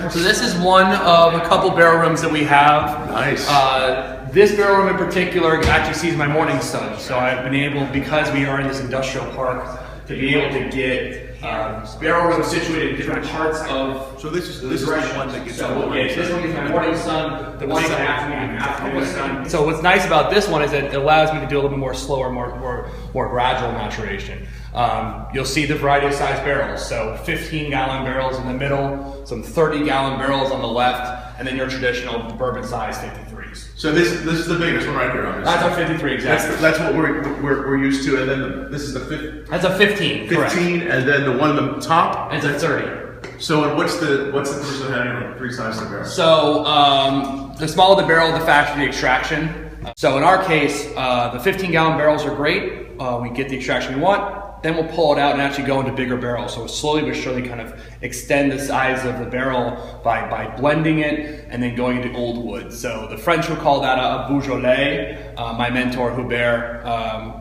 So this is one of a couple barrel rooms that we have. Nice. This barrel room in particular actually sees my morning sun. So I've been able, because we are in this industrial park, to be able to get barrel rooms situated in different parts of. So this is the one that gets. So we'll get, this one is my morning sun. The one is my afternoon sun. So what's nice about this one is that it allows me to do a little bit more slower, more gradual maturation. You'll see the variety of size barrels. So 15-gallon barrels in the middle, some 30-gallon barrels on the left, and then your traditional bourbon size 53s. So this is the biggest one right here, obviously. That's our 53, exactly. That's what we're used to, and then this is the 15. That's a 15. 15, correct. and then the one on the top. It's a 30. So and what's the position of having three sizes of barrels? So the smaller the barrel, the faster the extraction. So in our case, the 15-gallon barrels are great. We get the extraction we want. Then we'll pull it out and actually go into bigger barrels. So slowly but surely kind of extend the size of the barrel by blending it and then going into old wood. So the French would call that a Beaujolais. My mentor, Hubert,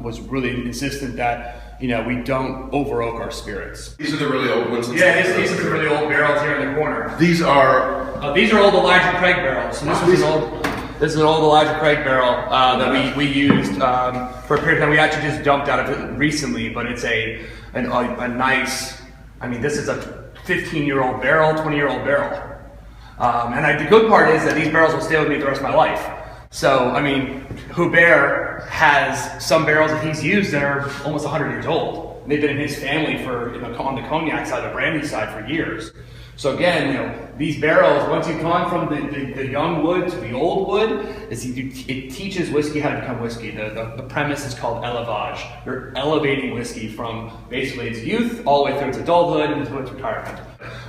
was really insistent that we don't over oak our spirits. These are the really old ones. Yeah, these are the really old barrels here in the corner. These are old Elijah Craig barrels. So this is an old Elijah Craig barrel that we used for a period of time. We actually just dumped out of it recently, but it's a nice. I mean, this is a 15-year-old barrel, 20-year-old barrel, and the good part is that these barrels will stay with me the rest of my life. So, I mean, Hubert has some barrels that he's used that are almost 100 years old. They've been in his family on the cognac side, the brandy side for years. So again, these barrels, once you've gone from the young wood to the old wood, it teaches whiskey how to become whiskey. The premise is called élevage. You're elevating whiskey from basically its youth all the way through its adulthood and into its retirement.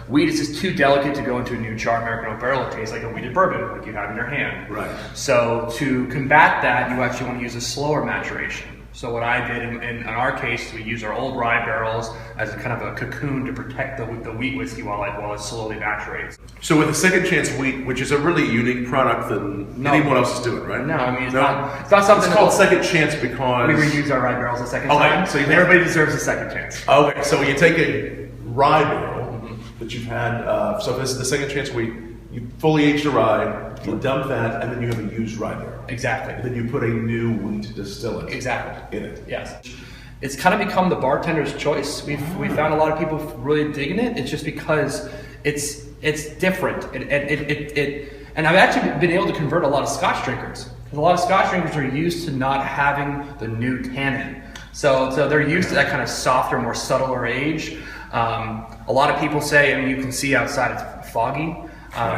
Wheat is just too delicate to go into a new char American oak barrel. It tastes like a wheated bourbon, like you have in your hand. Right. So to combat that, you actually want to use a slower maturation. So what I did in our case, we use our old rye barrels as a kind of a cocoon to protect the wheat whiskey while it slowly maturates. So with the Second Chance wheat, which is a really unique product than anyone else is doing, right? No, I mean it's not something. It's called Second Chance because we reuse our rye barrels a second time. So everybody deserves a second chance. Okay, so when you take a rye barrel that you've had, so this is the Second Chance wheat. You fully aged the rye, you dump that, and then you have a used rye barrel. Exactly. And then you put a new wheat distilling. Exactly. In it. Yes. It's kind of become the bartender's choice. We found a lot of people really digging it. It's just because it's different. And I've actually been able to convert a lot of Scotch drinkers. Because a lot of Scotch drinkers are used to not having the new tannin. So they're used to that kind of softer, more subtler age. A lot of people say, I mean, you can see outside it's foggy.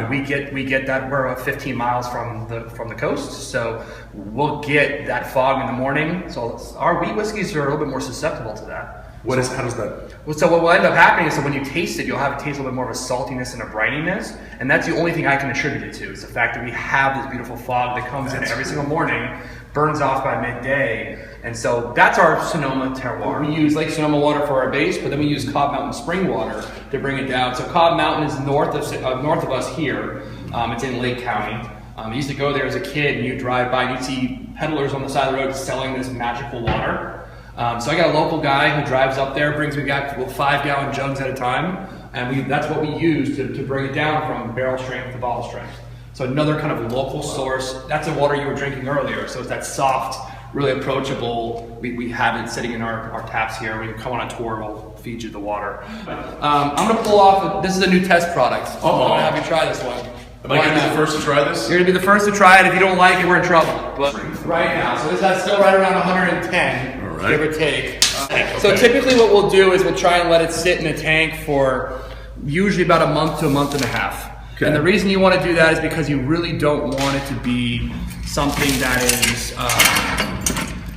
We get that. We're 15 miles from the coast, so we'll get that fog in the morning. So our wheat whiskeys are a little bit more susceptible to that. How does that? Well, so what will end up happening is that when you taste it, you'll have a taste a little bit more of a saltiness and a brininess, and that's the only thing I can attribute it to is the fact that we have this beautiful fog that comes in every single morning, burns off by midday, and so that's our Sonoma terroir. We use Lake Sonoma water for our base, but then we use Cobb Mountain spring water to bring it down. So Cobb Mountain is north of us here. It's in Lake County. I used to go there as a kid, and you drive by and you see peddlers on the side of the road selling this magical water. So I got a local guy who drives up there, brings me back 5-gallon jugs at a time, and that's what we use to bring it down from barrel strength to bottle strength. So another kind of local source. That's the water you were drinking earlier. So it's that soft, really approachable. We have it sitting in our taps here. When you come on a tour, we'll feed you the water. I'm going to pull off. This is a new test product. I'm going to have you try this one. Am I going to be the first to try this? You're going to be the first to try it. If you don't like it, we're in trouble. But right now, so this has still right around 110, give or take. Okay. So typically what we'll do is we'll try and let it sit in a tank for usually about a month to a month and a half. Okay. And the reason you want to do that is because you really don't want it to be something that is,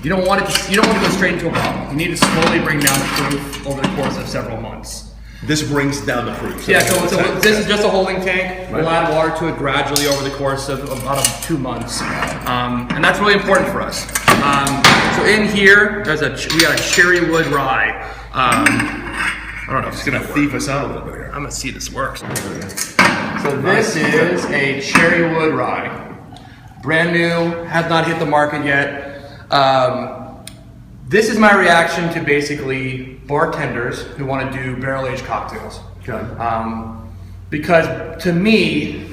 you don't want to go straight into a bottle. You need to slowly bring down the proof over the course of several months. This brings down the proof. So yeah, so this is just a holding tank. We'll add water to it gradually over the course of about 2 months. And that's really important for us. So in here, we got a cherry wood rye. I don't know if it's going to thief us out a little bit here. I'm going to see if this works. So this is a cherry wood rye. Brand new, has not hit the market yet. This is my reaction to basically bartenders who want to do barrel-aged cocktails. Okay. Because to me,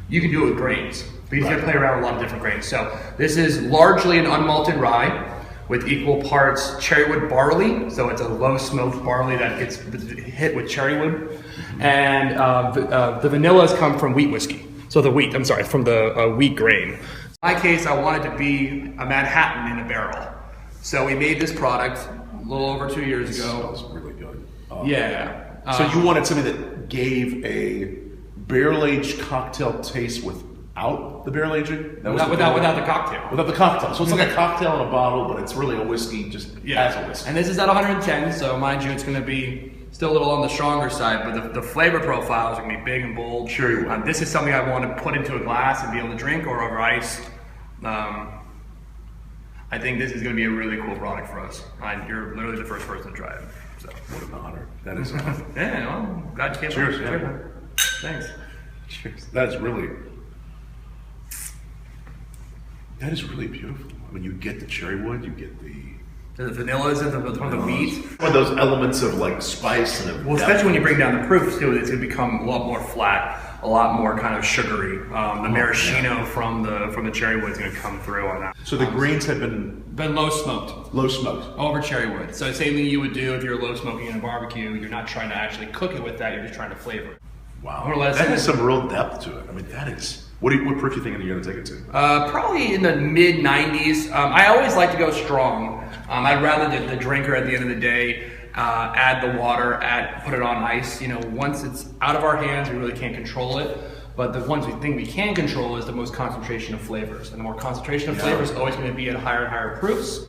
you can do it with grains. But you can play around with a lot of different grains. So this is largely an unmalted rye with equal parts cherrywood barley. So it's a low smoked barley that gets hit with cherrywood. And the vanillas come from wheat whiskey. So from the wheat grain. In my case, I wanted to be a Manhattan in a barrel. So we made this product a little over 2 years ago. It smells really good. Yeah. So you wanted something that gave a barrel-aged cocktail taste without the barrel aging? Without the cocktail. Without the cocktail. So it's like a cocktail in a bottle, but it's really a whiskey just as a whiskey. And this is at 110, so mind you, it's going to be still a little on the stronger side, but the flavor profiles are going to be big and bold. Sure. This is something I want to put into a glass and be able to drink or over ice. I think this is going to be a really cool product for us. You're literally the first person to try it. So. What an honor. That is an honor. Yeah, well, glad you came. Cheers. Cheers. Thanks. Cheers. That is really beautiful. I mean, you get the cherry wood, you get the vanillas and the wheat. Or those elements of like spice and well, especially when you bring down the proofs too, it's going to become a lot more flat, a lot more kind of sugary. The maraschino from the cherry wood is going to come through on that. So the grains have been low smoked. Low smoked. Over cherry wood. So same thing you would do if you're low smoking in a barbecue. You're not trying to actually cook it with that. You're just trying to flavor it. Wow. That has some real depth to it. I mean, that is. What proof do you think you're going to take it to? Probably in the mid 90s. I always like to go strong. I'd rather the drinker at the end of the day add the water, put it on ice. You know, once it's out of our hands, we really can't control it. But the ones we think we can control is the most concentration of flavors. And the more concentration of flavors is always going to be at higher and higher proofs.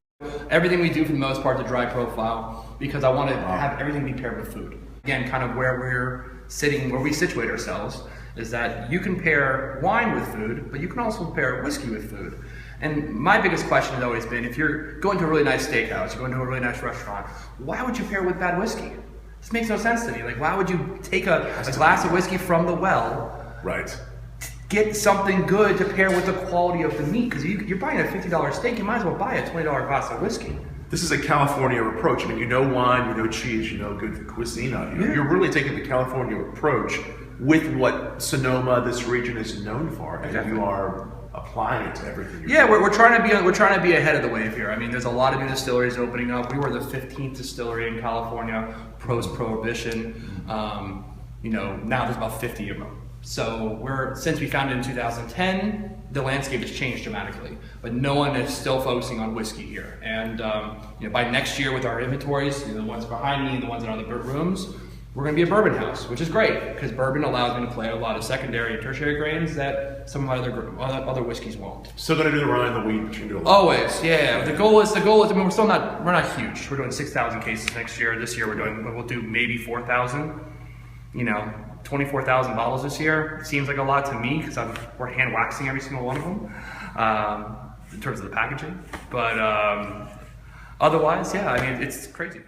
Everything we do for the most part is a dry profile because I want to have everything be paired with food. Again, kind of where we're sitting, where we situate ourselves, is that you can pair wine with food, but you can also pair whiskey with food. And my biggest question has always been, if you're going to a really nice steakhouse, you're going to a really nice restaurant, why would you pair with bad whiskey? This makes no sense to me. Like, why would you take a glass of whiskey from the well, right, get something good to pair with the quality of the meat? Because you're buying a $50 steak, you might as well buy a $20 glass of whiskey. This is a California approach. I mean, you know wine, you know cheese, you know good cuisine. You're really taking the California approach with what Sonoma, this region, is known for, and you are applying it to everything. We're trying to be ahead of the wave here. I mean, there's a lot of new distilleries opening up. We were the 15th distillery in California post-prohibition. Now there's about 50 of them. So since we founded in 2010, the landscape has changed dramatically. But no one is still focusing on whiskey here. And by next year, with our inventories, the ones behind me, the ones that are in the rooms, we're going to be a bourbon house, which is great because bourbon allows me to play a lot of secondary and tertiary grains that some of my other whiskeys won't. Still going to do the rye and the wheat, but you can do a lot. Always, yeah. The goal is. I mean, we're not huge. We're doing 6,000 cases next year. This year we'll do maybe 4,000. 24,000 bottles this year. It seems like a lot to me because we're hand waxing every single one of them in terms of the packaging. But otherwise, yeah. I mean, it's crazy.